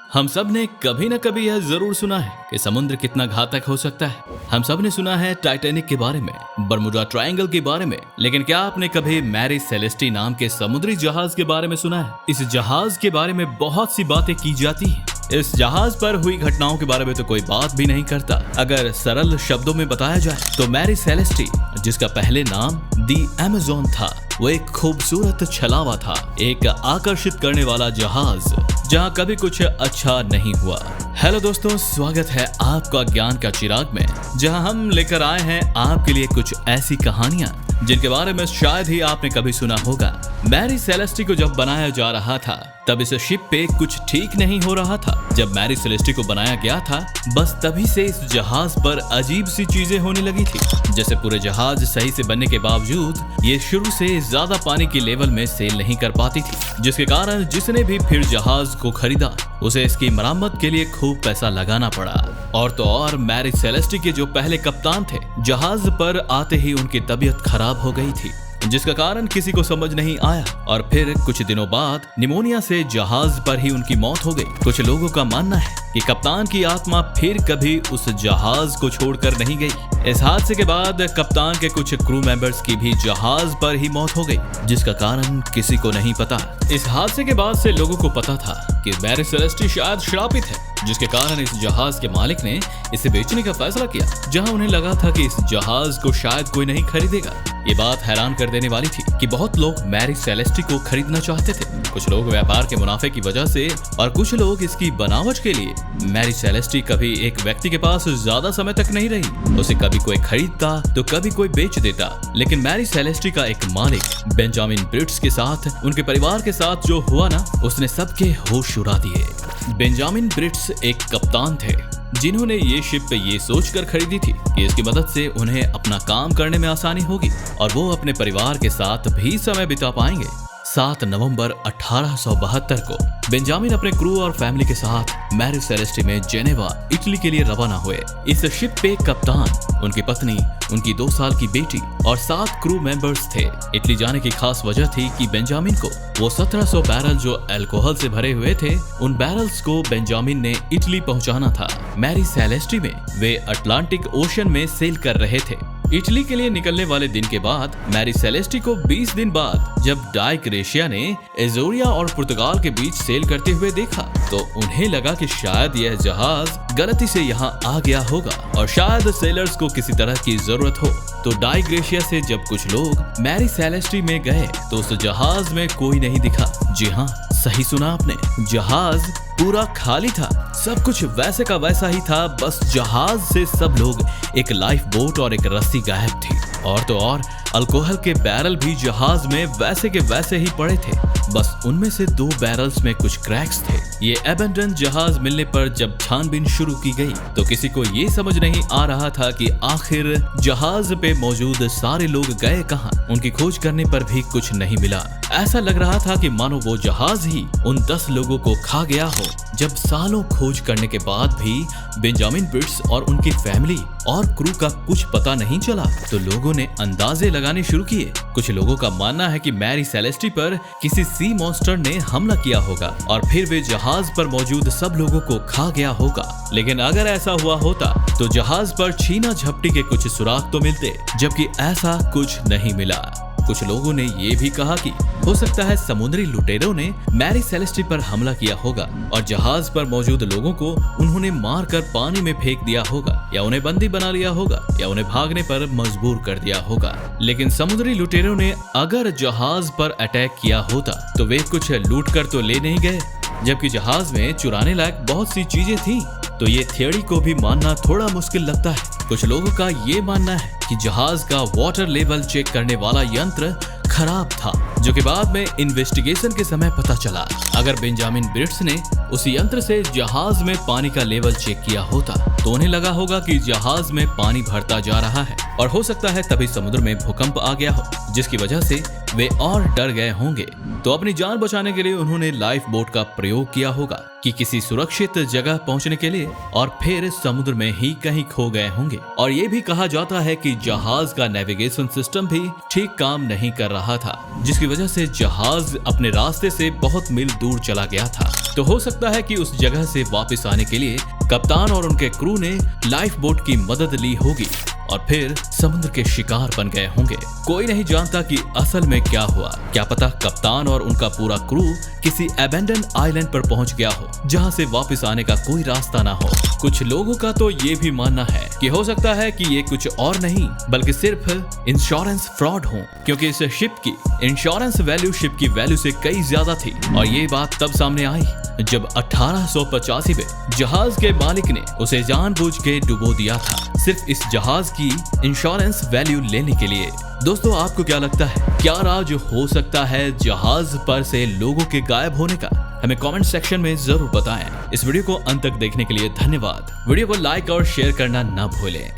हम सब ने कभी न कभी यह जरूर सुना है कि समुद्र कितना घातक हो सकता है। हम सब ने सुना है टाइटैनिक के बारे में, बर्मुडा ट्रायंगल के बारे में, लेकिन क्या आपने कभी मैरी सेलेस्टी नाम के समुद्री जहाज के बारे में सुना है? इस जहाज के बारे में बहुत सी बातें की जाती हैं। इस जहाज पर हुई घटनाओं के बारे में तो कोई बात भी नहीं करता। अगर सरल शब्दों में बताया जाए तो मैरी सेलेस्टी, जिसका पहले नाम दी अमेज़न था, वो एक खूबसूरत छलावा था, एक आकर्षित करने वाला जहाज जहां कभी कुछ अच्छा नहीं हुआ। हेलो दोस्तों, स्वागत है आपका ज्ञान का चिराग में, जहां हम लेकर आए हैं आपके लिए कुछ ऐसी कहानियां जिनके बारे में शायद ही आपने कभी सुना होगा। मैरी सेलेस्टी को जब बनाया जा रहा था तब इस शिप पे कुछ ठीक नहीं हो रहा था। जब मैरी सेलेस्टी को बनाया गया था, बस तभी से इस जहाज पर अजीब सी चीजें होने लगी थी। जैसे पूरे जहाज सही से बनने के बावजूद ये शुरू से ज्यादा पानी के लेवल में सेल नहीं कर पाती थी, जिसके कारण जिसने भी फिर जहाज को खरीदा उसे इसकी मरम्मत के लिए खूब पैसा लगाना पड़ा। और तो और मैरी सेलेस्टी के जो पहले कप्तान थे, जहाज पर आते ही उनकी तबीयत खराब हो गई थी, जिसका कारण किसी को समझ नहीं आया। और फिर कुछ दिनों बाद निमोनिया से जहाज पर ही उनकी मौत हो गई। कुछ लोगों का मानना है कि कप्तान की आत्मा फिर कभी उस जहाज को छोड़कर नहीं गई। इस हादसे के बाद कप्तान के कुछ क्रू मेंबर्स की भी जहाज पर ही मौत हो गई, जिसका कारण किसी को नहीं पता। इस हादसे के बाद से लोगों को पता था कि मैरी सेलेस्टी शायद श्रापित है, जिसके कारण इस जहाज के मालिक ने इसे बेचने का फैसला किया, जहां उन्हें लगा था कि इस जहाज को शायद कोई नहीं खरीदेगा। ये बात हैरान कर देने वाली थी कि बहुत लोग मैरी सेलेस्टी को खरीदना चाहते थे। कुछ लोग व्यापार के मुनाफे की वजह से और कुछ लोग इसकी बनावट के लिए। मैरी सेलेस्टी कभी एक व्यक्ति के पास ज्यादा समय तक नहीं रही। उसे कभी कोई खरीदता तो कभी कोई बेच देता। लेकिन मैरी सेलेस्टी का एक मालिक बेंजामिन ब्रिट्स के साथ, उनके परिवार के साथ जो हुआ ना, उसने सबके होश उड़ा दिए। बेंजामिन ब्रिट्स एक कप्तान थे जिन्होंने ये शिप ये सोचकर खरीदी थी कि इसकी मदद से उन्हें अपना काम करने में आसानी होगी और वो अपने परिवार के साथ भी समय बिता पाएंगे। 7 नवंबर 1872 को बेंजामिन अपने क्रू और फैमिली के साथ मैरी सेलेस्टी में जेनेवा, इटली के लिए रवाना हुए। इस शिप पे कप्तान, उनकी पत्नी, उनकी 2 साल की बेटी और 7 क्रू मेंबर्स थे। इटली जाने की खास वजह थी कि बेंजामिन को वो 1700 बैरल जो अल्कोहल से भरे हुए थे, उन बैरल्स को बेंजामिन ने इटली पहुंचाना था। मैरी सेलेस्टी में वे अटलांटिक ओशन में सेल कर रहे थे। इटली के लिए निकलने वाले दिन के बाद मैरी सेलेस्टी को 20 दिन बाद जब डाई ग्रेशिया ने एजोरिया और पुर्तगाल के बीच सेल करते हुए देखा तो उन्हें लगा कि शायद यह जहाज गलती से यहाँ आ गया होगा और शायद सेलर्स को किसी तरह की जरूरत हो। तो डाई ग्रेशिया से जब कुछ लोग मैरी सेलेस्टी में गए तो उस जहाज में कोई नहीं दिखा। जी हाँ, सही सुना आपने, जहाज पूरा खाली था। सब कुछ वैसे का वैसा ही था, बस जहाज से सब लोग, एक लाइफ बोट और एक रस्सी गायब थी। और तो और अल्कोहल के बैरल भी जहाज में वैसे के वैसे ही पड़े थे, बस उनमें से 2 बैरल्स में कुछ क्रैक्स थे। ये एबेंडन जहाज मिलने पर जब छानबीन शुरू की गई तो किसी को ये समझ नहीं आ रहा था कि आखिर जहाज पे मौजूद सारे लोग गए कहाँ। उनकी खोज करने पर भी कुछ नहीं मिला। ऐसा लग रहा था कि मानो वो जहाज ही उन 10 लोगों को खा गया हो। जब सालों खोज करने के बाद भी बेंजामिन ब्रिट्स और उनकी फैमिली और क्रू का कुछ पता नहीं चला तो लोगों ने अंदाजे लगाने शुरू किए। कुछ लोगों का मानना है कि मैरी सेलेस्टी पर किसी सी मॉन्स्टर ने हमला किया होगा और फिर वे जहाज पर मौजूद सब लोगों को खा गया होगा। लेकिन अगर ऐसा हुआ होता तो जहाज पर छीना झपटी के कुछ सुराग तो मिलते, जबकि ऐसा कुछ नहीं मिला। कुछ लोगों ने ये भी कहा कि हो सकता है समुद्री लुटेरों ने मैरी सेलेस्टी पर हमला किया होगा और जहाज पर मौजूद लोगों को उन्होंने मारकर पानी में फेंक दिया होगा, या उन्हें बंदी बना लिया होगा, या उन्हें भागने पर मजबूर कर दिया होगा। लेकिन समुद्री लुटेरों ने अगर जहाज पर अटैक किया होता तो वे कुछ लूट कर तो ले नहीं गए, जबकि जहाज में चुराने लायक बहुत सी चीजें थी। तो ये थियोरी को भी मानना थोड़ा मुश्किल लगता है। कुछ लोगों का ये मानना है कि जहाज का वाटर लेवल चेक करने वाला यंत्र खराब था, जो कि बाद में इन्वेस्टिगेशन के समय पता चला। अगर बेंजामिन ब्रिट्स ने उस यंत्र से जहाज में पानी का लेवल चेक किया होता तो उन्हें लगा होगा कि जहाज में पानी भरता जा रहा है और हो सकता है तभी समुद्र में भूकंप आ गया हो, जिसकी वजह से वे और डर गए होंगे। तो अपनी जान बचाने के लिए उन्होंने लाइफ बोट का प्रयोग किया होगा कि किसी सुरक्षित जगह पहुंचने के लिए, और फिर समुद्र में ही कहीं खो गए होंगे। और ये भी कहा जाता है कि जहाज का नेविगेशन सिस्टम भी ठीक काम नहीं कर रहा था, जिसकी वजह से जहाज अपने रास्ते से बहुत मील दूर चला गया था। तो हो सकता है कि उस जगह से वापस आने के लिए कप्तान और उनके क्रू ने लाइफ बोट की मदद ली होगी और फिर समुद्र के शिकार बन गए होंगे। कोई नहीं जानता कि असल में क्या हुआ। क्या पता कप्तान और उनका पूरा क्रू किसी अबेंडन आइलैंड पर पहुंच गया हो जहां से वापस आने का कोई रास्ता ना हो। कुछ लोगों का तो ये भी मानना है कि हो सकता है कि ये कुछ और नहीं बल्कि सिर्फ इंश्योरेंस फ्रॉड हो, क्योंकि इस शिप की इंश्योरेंस वैल्यू शिप की वैल्यू से कई ज्यादा थी। और ये बात तब सामने आई जब 1885 में जहाज के मालिक ने उसे जानबूझ के डुबो दिया था, सिर्फ इस जहाज की इंश्योरेंस वैल्यू लेने के लिए। दोस्तों, आपको क्या लगता है, क्या राज हो सकता है जहाज पर से लोगों के गायब होने का? हमें कमेंट सेक्शन में जरूर बताएं। इस वीडियो को अंत तक देखने के लिए धन्यवाद। वीडियो को लाइक और शेयर करना न भूलें।